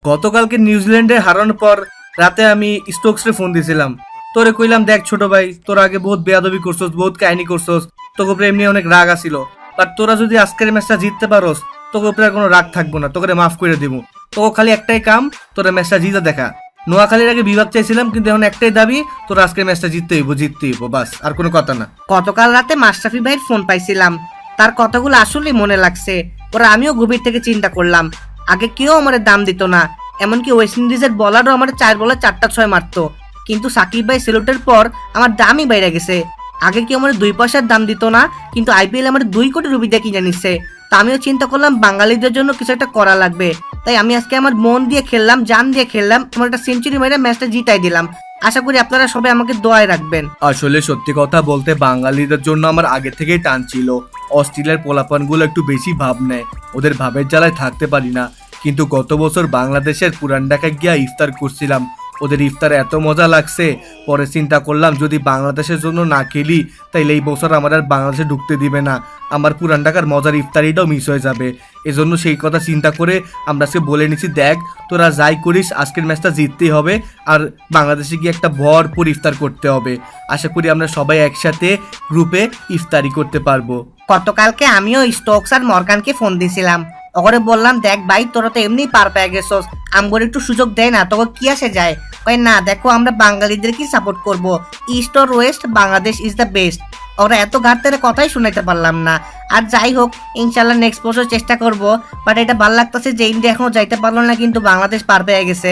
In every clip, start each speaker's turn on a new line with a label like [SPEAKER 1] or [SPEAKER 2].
[SPEAKER 1] গতকালকে নিউজিল্যান্ডে হারানোর পর রাতে আমি স্টোকসে ফোন দিয়েছিলাম। তোরে কইলাম, দেখ ছোট ভাই, তোরা আগে বহুত বেয়াদবি করছস, বহুত কাহিনী করছস, তোকে উপরে এমনি অনেক রাগ আসিল, বাট তোরা যদি আজকের ম্যাচটা জিততে পারোস তোকে উপরে কোনো রাগ থাকবো না, তোকে মাফ করে দিব। তোকে খালি একটাই কাম, তোরা ম্যাচটা জিতে দেখা। নোয়াখালীর আগে বিভাগ চাইছিলাম, কিন্তু এখন একটাই দাবি, তোরা আজকের ম্যাচটা জিততে হইব, বাস, আর কোনো কথা না।
[SPEAKER 2] গতকাল রাতে মাশরাফি ভাইয়ের ফোন পাইছিলাম, তার কথাগুলো আসলে মনে লাগছে। ওরা আমিও গভীর থেকে চিন্তা করলাম, আগে কেউ আমার দাম দিত না, এমনকি ওয়েস্ট ইন্ডিজের বলারও আমার 4 বলে 4টা 6 মারতো, কিন্তু সাকিব ভাই সেলুটের পর আমার দামই বাইরে গেছে। আগে কেউ আমার 2 পয়সার দাম দিত না, কিন্তু আইপিএল আমার 2 কোটি রুপি দিয়ে কিনে নিচ্ছে। তা আমিও চিন্তা করলাম বাঙালিদের জন্য কিছু একটা করা লাগবে, তাই আমি আজকে আমার মন দিয়ে খেললাম, জান দিয়ে খেললাম, আমার একটা সেঞ্চুরি মেরে ম্যাচটা জিতাই দিলাম। আশা করি আপনারা সবাই আমাকে দোয়ায় রাখবেন।
[SPEAKER 1] আসলে সত্যি কথা বলতে বাঙালিদের জন্য আমার আগে থেকেই টান ছিল। অস্ট্রেলিয়ার পোলাপানগুলো একটু বেশি ভাব নেয়, ওদের ভাবের জ্বালায় থাকতে পারি না। কিন্তু গত বছর বাংলাদেশের পুরান ঢাকায় গিয়া ইফতার করছিলাম, ওদের ইফতার এত মজা লাগছে, পরে চিন্তা করলাম যদি বাংলাদেশের জন্য না খেলি তাইলে এই বছর আমার আর বাংলাদেশে ঢুকতে দিবে না, আমার পুরান ঢাকার মজার ইফতারিটাও মিস হয়ে যাবে। এজন্য সেই কথা চিন্তা করে আমরা আজকে বলে নিছি, দেখ তোরা যাই করিস আজকের ম্যাচটা জিততেই হবে, আর বাংলাদেশে গিয়ে একটা ভরপুর ইফতার করতে হবে। আশা করি আমরা সবাই একসাথে গ্রুপে ইফতারি করতে পারবো।
[SPEAKER 2] গতকালকে আমিও স্টোকস আর মর্গানকে ফোন দিয়েছিলাম, ওরে বললাম, দেখ ভাই তোরা তো এমনি পার পেয়ে গেছস, আমগর একটু সুযোগ দেয় না, তোকে কি আসে যায়? কই না, দেখো আমরা বাঙালিদেরকে সাপোর্ট করব, east or West Bangladesh is the best. ওরা এত ঘাটতে কথাই শুনাইতে পারলাম না। আর যাই হোক, ইনশাল্লাহ নেক্সট বছর চেষ্টা করব। বাট এটা ভালো লাগতেছে যে ইন্ডিয়া এখনো যাইতে পারলো না, কিন্তু বাংলাদেশ পার পেয়ে গেছে,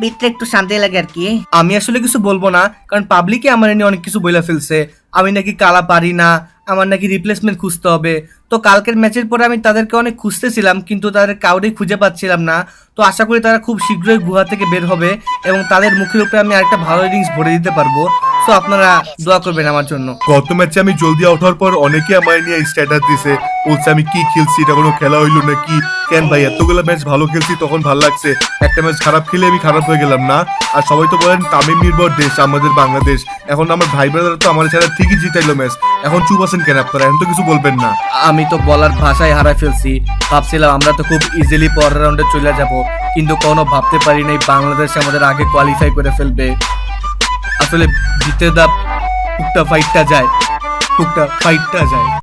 [SPEAKER 2] ভিতরে একটু শান্তি লাগে আর কি।
[SPEAKER 1] আমি আসলে কিছু বলবো না, কারণ পাবলিকে আমার নিয়ে অনেক কিছু বলে ফেলছে, আমি নাকি কালা পারি না, আমার নাকি রিপ্লেসমেন্ট খুঁজতে হবে। তো কালকের ম্যাচের পরে আমি তাদেরকে অনেক খুঁজতেছিলাম, কিন্তু তাদের কাউরেই খুঁজে পাচ্ছিলাম না। তো আশা করি তারা খুব শীঘ্রই গুহা থেকে বের হবে এবং তাদের মুখের উপরে আমি আরেকটা ভালো ইনিংস ভরে দিতে পারবো। তো আপনারা দোয়া করবেন আমার জন্য।
[SPEAKER 3] গত ম্যাচে আমি জলদি আউট হওয়ার পর অনেকে আমার নিয়ে স্ট্যাটাস দিছে, বলছে আমি কি খেলছি, এটা কোনো খেলা হইলো নাকি? কেন ভাই, এতগুলো ম্যাচ ভালো খেলছি তখন ভালো লাগছে, একটা ম্যাচ খারাপ খেলে আমি খারাপ হয়ে গেলাম না? আর সবাই তো বলেন তামিম নির্ভর দেশ আমাদের বাংলাদেশ, এখন আমার ভাই ব্রাদার তো আমার ছাড়া ঠিকই জিতাইলো ম্যাচ, এখন চুপ আছেন কেন আপনারা? এখন তো কিছু বলবেন না।
[SPEAKER 1] আমি তো বলার ভাষায় হারাই ফেলছি, ভাবছিলাম আমরা তো খুব ইজিলি পরের রাউন্ডে চলে যাব, কিন্তু কোনো ভাবতে পারি নাই বাংলাদেশ আমাদের আগে কোয়ালিফাই করে ফেলবে। আসলে জিতে দা টুকটা ফাইটটা যায়।